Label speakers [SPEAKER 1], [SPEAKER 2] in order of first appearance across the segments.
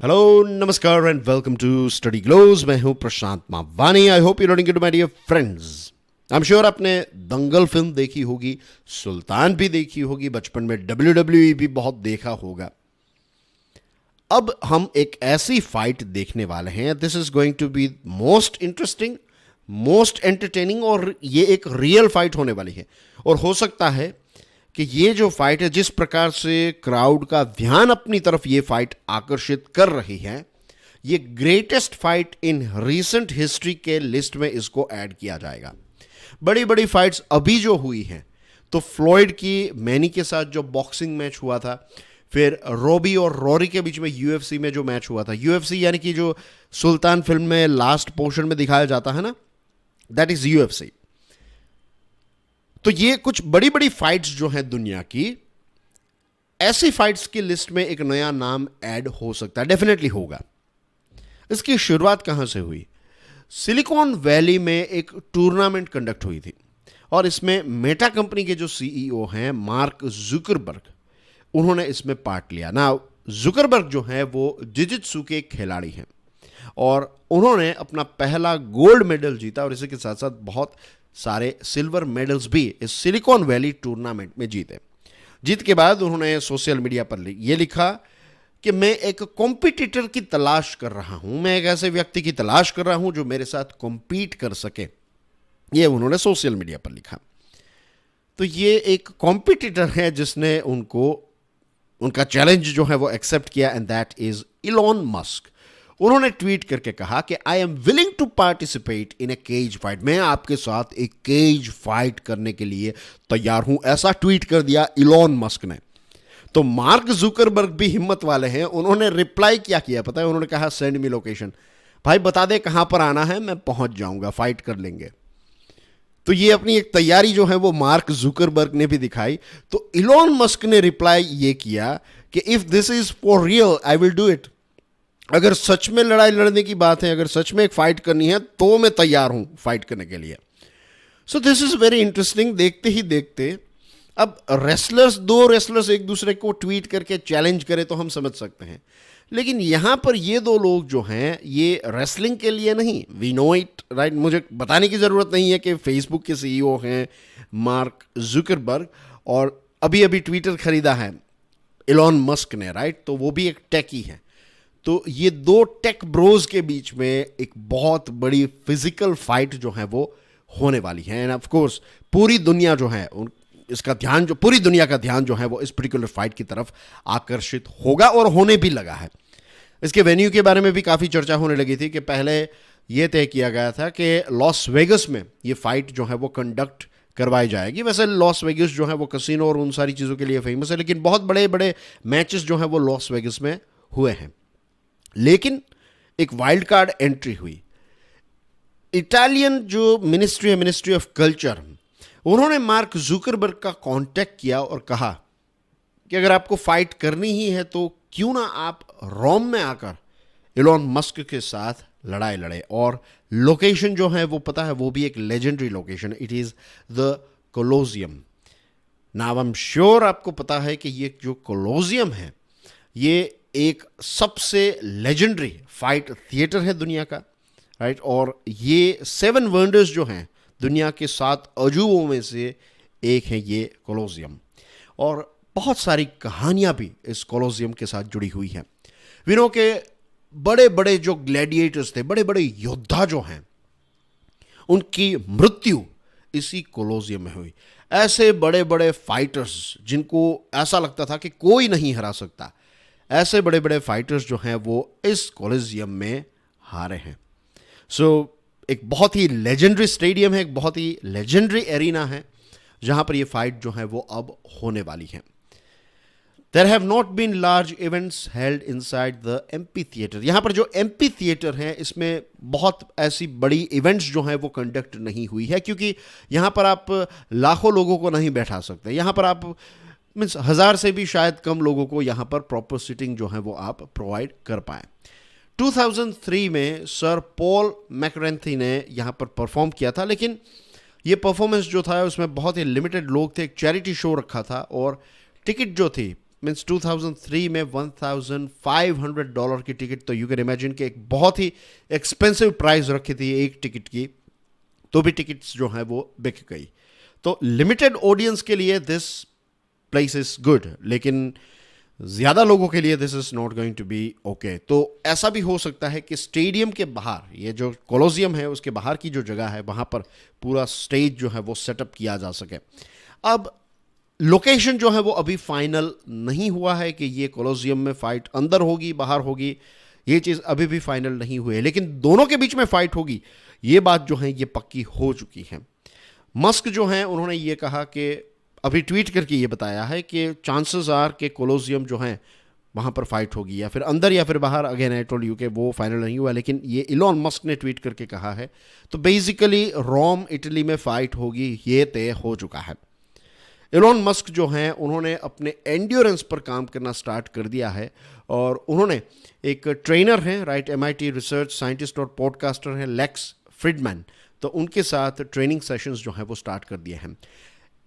[SPEAKER 1] Hello नमस्कार and welcome to study glows. मैं हूं Prashant Mawani. I hope you learning good my dear friends. I am sure आपने Dangal film देखी होगी, सुल्तान भी देखी होगी, बचपन में WWE भी बहुत देखा होगा। अब हम एक ऐसी फाइट देखने वाले हैं, this is going to be most interesting, most entertaining, और ये एक रियल फाइट होने वाली है। और हो सकता है कि ये जो फाइट है, जिस प्रकार से क्राउड का ध्यान अपनी तरफ ये फाइट आकर्षित कर रही है, ये greatest fight in recent history के लिस्ट में इसको ऐड किया जाएगा। बड़ी बड़ी फाइट्स अभी जो हुई हैं, तो फ्लॉयड की मैनी के साथ जो बॉक्सिंग मैच हुआ था, फिर रॉबी और रॉरी के बीच में यूएफसी में जो मैच हुआ था, यूएफसी यानी कि जो सुल्तान फिल्म में लास्ट पोर्शन में दिखाया जाता है ना, दैट इज यूएफसी। तो ये कुछ बड़ी बड़ी फाइट्स जो हैं दुनिया की, ऐसी फाइट्स की लिस्ट में एक नया नाम ऐड हो सकता है, डेफिनेटली होगा। इसकी शुरुआत कहां से हुई? सिलिकॉन वैली में एक टूर्नामेंट कंडक्ट हुई थी और इसमें मेटा कंपनी के जो सीईओ हैं मार्क जुकरबर्ग, उन्होंने इसमें पार्ट लिया ना। जुकरबर्ग जो है वो जिजित्सु के खिलाड़ी हैं और उन्होंने अपना पहला गोल्ड मेडल जीता और इसी के साथ साथ बहुत सारे सिल्वर मेडल्स भी इस सिलिकॉन वैली टूर्नामेंट में जीते। जीत के बाद उन्होंने सोशल मीडिया पर ये लिखा कि मैं एक कॉम्पिटिटर की तलाश कर रहा हूं, मैं एक ऐसे व्यक्ति की तलाश कर रहा हूं जो मेरे साथ कॉम्पीट कर सके। ये उन्होंने सोशल मीडिया पर लिखा। तो ये एक कॉम्पिटिटर है जिसने उनका चैलेंज जो है वो एक्सेप्ट किया, and that is Elon Musk. उन्होंने ट्वीट करके कहा कि I am willing to participate in a cage fight, मैं आपके साथ एक केज फाइट करने के लिए तैयार हूं, ऐसा ट्वीट कर दिया इलॉन मस्क ने। तो मार्क जुकरबर्ग भी हिम्मत वाले हैं, उन्होंने रिप्लाई क्या किया पता है? उन्होंने कहा सेंड मी लोकेशन, भाई बता दे कहां पर आना है, मैं पहुंच जाऊंगा, फाइट कर लेंगे। तो ये अपनी एक तैयारी जो है वो मार्क जुकरबर्ग ने भी दिखाई। तो इलॉन मस्क ने रिप्लाई ये किया कि if this is for real I will do it. अगर सच में लड़ाई लड़ने की बात है, अगर सच में एक फाइट करनी है, तो मैं तैयार हूं फाइट करने के लिए। So this is very interesting. देखते ही देखते अब दो रेसलर्स एक दूसरे को ट्वीट करके चैलेंज करें तो हम समझ सकते हैं, लेकिन यहां पर ये दो लोग जो हैं ये रेसलिंग के लिए नहीं, वी नो इट राइट। मुझे बताने की जरूरत नहीं है कि फेसबुक के सीईओ हैं मार्क जुकरबर्ग और अभी अभी ट्विटर खरीदा है इलॉन मस्क ने, राइट। तो वो भी एक टेकी है। तो ये दो टेक ब्रोज के बीच में एक बहुत बड़ी फिजिकल फाइट जो है वो होने वाली है। एंड ऑफ कोर्स पूरी दुनिया जो है पूरी दुनिया का ध्यान जो है वो इस पर्टिकुलर फाइट की तरफ आकर्षित होगा और होने भी लगा है। इसके वेन्यू के बारे में भी काफ़ी चर्चा होने लगी थी कि पहले ये तय किया गया था कि लॉस वेगस में ये फाइट जो है वो कंडक्ट करवाई जाएगी। वैसे लॉस वेगस जो है वो कसिनो और उन सारी चीज़ों के लिए फेमस है, लेकिन बहुत बड़े बड़े मैचेस जो है वो लॉस वेगस में हुए हैं। लेकिन एक वाइल्ड कार्ड एंट्री हुई। इटालियन जो मिनिस्ट्री ऑफ कल्चर, उन्होंने मार्क जुकरबर्ग का कांटेक्ट किया और कहा कि अगर आपको फाइट करनी ही है तो क्यों ना आप रोम में आकर इलॉन मस्क के साथ लड़ाई लड़े। और लोकेशन जो है वो पता है, वो भी एक legendary location, it is the Colosseum. Now I am sure आपको पता है कि ये जो कोलोजियम है ये एक सबसे लेजेंडरी फाइट थिएटर है दुनिया का, राइट। और ये 7 वंडर्स जो हैं दुनिया के 7 अजूबों में से एक है ये कोलोजियम। और बहुत सारी कहानियां भी इस कोलोजियम के साथ जुड़ी हुई हैं। विनो के बड़े बड़े जो ग्लैडिएटर्स थे, बड़े बड़े योद्धा जो हैं, उनकी मृत्यु इसी कोलोजियम में हुई। ऐसे बड़े बड़े फाइटर्स जिनको ऐसा लगता था कि कोई नहीं हरा सकता, ऐसे बड़े बड़े फाइटर्स जो हैं वो इस कोलोजियम में हारे हैं। सो एक बहुत ही लेजेंडरी स्टेडियम है, एक बहुत ही लेजेंडरी एरिना है जहां पर ये फाइट जो है वो अब होने वाली है। There have not been large events held inside the amphitheatre. यहां पर जो एम्पी थिएटर है इसमें बहुत ऐसी बड़ी इवेंट्स जो हैं वो कंडक्ट नहीं हुई है, क्योंकि यहां पर आप लाखों लोगों को नहीं बैठा सकते। यहां पर आप मीन्स 1000 से भी शायद कम लोगों को यहाँ पर प्रॉपर सिटिंग जो है वो आप प्रोवाइड कर पाए। 2003 में सर पॉल मैकरेंथी ने यहाँ पर परफॉर्म किया था, लेकिन ये परफॉर्मेंस जो था उसमें बहुत ही लिमिटेड लोग थे। एक चैरिटी शो रखा था और टिकट जो थी मीन्स 2003 में $1,500 की टिकट, तो यू कैन इमेजिन कि एक बहुत ही एक्सपेंसिव प्राइस रखी थी एक टिकट की, तो भी टिकट्स जो है वो बिक गई। तो लिमिटेड ऑडियंस के लिए दिस प्लेस इज गुड, लेकिन ज़्यादा लोगों के लिए this is not going to be okay. तो ऐसा भी हो सकता है कि स्टेडियम के बाहर, ये जो कोलोसियम है उसके बाहर की जो जगह है, वहाँ पर पूरा स्टेज जो है वो सेटअप किया जा सके। अब लोकेशन जो है वो अभी फाइनल नहीं हुआ है कि ये कोलोसियम में फाइट अंदर होगी बाहर होगी, ये चीज़ अभी भी फाइनल नहीं हुई है, लेकिन दोनों के बीच में फाइट होगी, ये बात जो है ये पक्की हो चुकी है। मस्क जो हैं उन्होंने ये कहा कि अभी ट्वीट करके ये बताया है कि चांसेस आर के कोलोसियम जो हैं वहाँ पर फाइट होगी, या फिर अंदर या फिर बाहर। अगेन आई टोल्ड यू के वो फाइनल नहीं हुआ, लेकिन ये इलॉन मस्क ने ट्वीट करके कहा है। तो बेसिकली रोम इटली में फाइट होगी, ये तय हो चुका है। इलॉन मस्क जो हैं उन्होंने अपने एंड्योरेंस पर काम करना स्टार्ट कर दिया है, और उन्होंने एक ट्रेनर हैं, राइट, MIT रिसर्च साइंटिस्ट और पॉडकास्टर हैं लेक्स फ्रिडमैन, तो उनके साथ ट्रेनिंग सेशंस जो हैं वो स्टार्ट कर दिए हैं।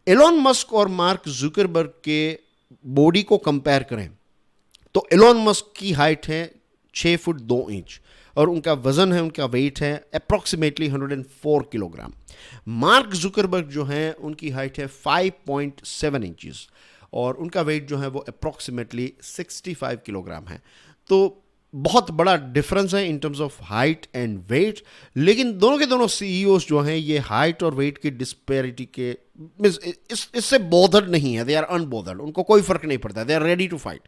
[SPEAKER 1] एलोन मस्क और मार्क जुकरबर्ग के बॉडी को कंपेयर करें तो एलोन मस्क की हाइट है 6 फुट 2 इंच, और उनका वजन है, उनका वेट है अप्रॉक्सीमेटली 104 किलोग्राम। मार्क जुकरबर्ग जो हैं उनकी हाइट है 5.7 इंचेस, और उनका वेट जो है वो अप्रॉक्सीमेटली 65 किलोग्राम है। तो बहुत बड़ा डिफरेंस है in terms of height and weight, लेकिन दोनों के दोनों CEOs जो हैं ये हाइट और वेट की डिस्पैरिटी के इससे बोदर्ड नहीं है, दे आर अनबोदर्ड, उनको कोई फर्क नहीं पड़ता, they are ready to fight.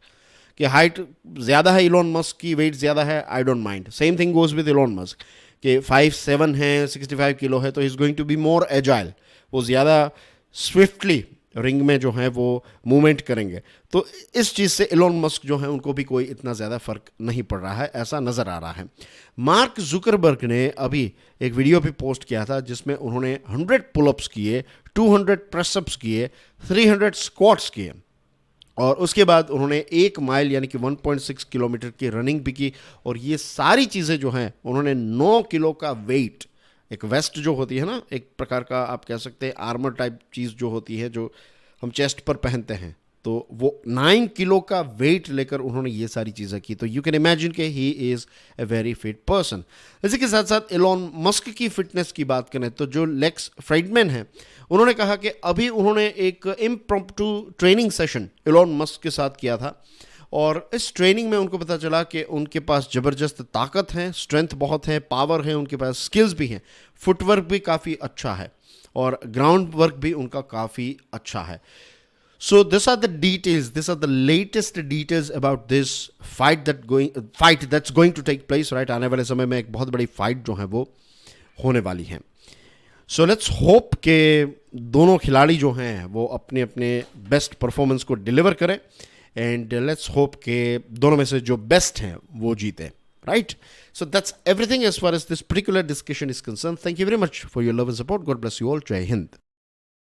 [SPEAKER 1] कि हाइट ज़्यादा है इलॉन मस्क की, वेट ज़्यादा है, I don't mind. Same thing goes with Elon Musk कि 5'7" है, 65 किलो है, तो he is going to be more agile, वो ज़्यादा स्विफ्टली रिंग में जो है वो मूवमेंट करेंगे। तो इस चीज़ से इलॉन मस्क जो है उनको भी कोई इतना ज़्यादा फर्क नहीं पड़ रहा है, ऐसा नज़र आ रहा है। मार्क जुकरबर्ग ने अभी एक वीडियो भी पोस्ट किया था जिसमें उन्होंने 100 पुलअप्स किए, 200 प्रेसअप्स किए, 300 स्क्वाट्स किए, और उसके बाद उन्होंने 1 माइल यानी कि 1.6 किलोमीटर की रनिंग भी की। और ये सारी चीज़ें जो हैं उन्होंने 9 किलो का वेट, एक वेस्ट जो होती है ना, एक प्रकार का आप कह सकते हैं आर्मर टाइप चीज़ जो होती है जो हम चेस्ट पर पहनते हैं, तो वो 9 किलो का वेट लेकर उन्होंने ये सारी चीज़ें की। तो यू कैन इमेजिन के he is a very fit person. इसी के साथ साथ एलोन मस्क की फिटनेस की बात करें तो जो लेक्स फ्राइडमैन है उन्होंने कहा कि अभी उन्होंने एक impromptu training session Elon Musk के साथ किया था, और इस ट्रेनिंग में उनको पता चला कि उनके पास ज़बरदस्त ताकत है, स्ट्रेंथ बहुत है, पावर है, उनके पास स्किल्स भी हैं, फुटवर्क भी काफ़ी अच्छा है, और ग्राउंड वर्क भी उनका काफ़ी अच्छा है। So these are the details, these are the latest details about this fight that's going to take place, right? आने वाले समय में एक बहुत बड़ी फाइट जो है वो होने वाली है। So let's hope कि दोनों खिलाड़ी जो हैं वो अपने अपने बेस्ट परफॉर्मेंस को डिलीवर करें, एंड लेट्स होप कि दोनों में से जो बेस्ट हैं वो जीते, right? So that's everything as far as this particular discussion is concerned. Thank you very much for your love and support. God bless you all. Jai Hind.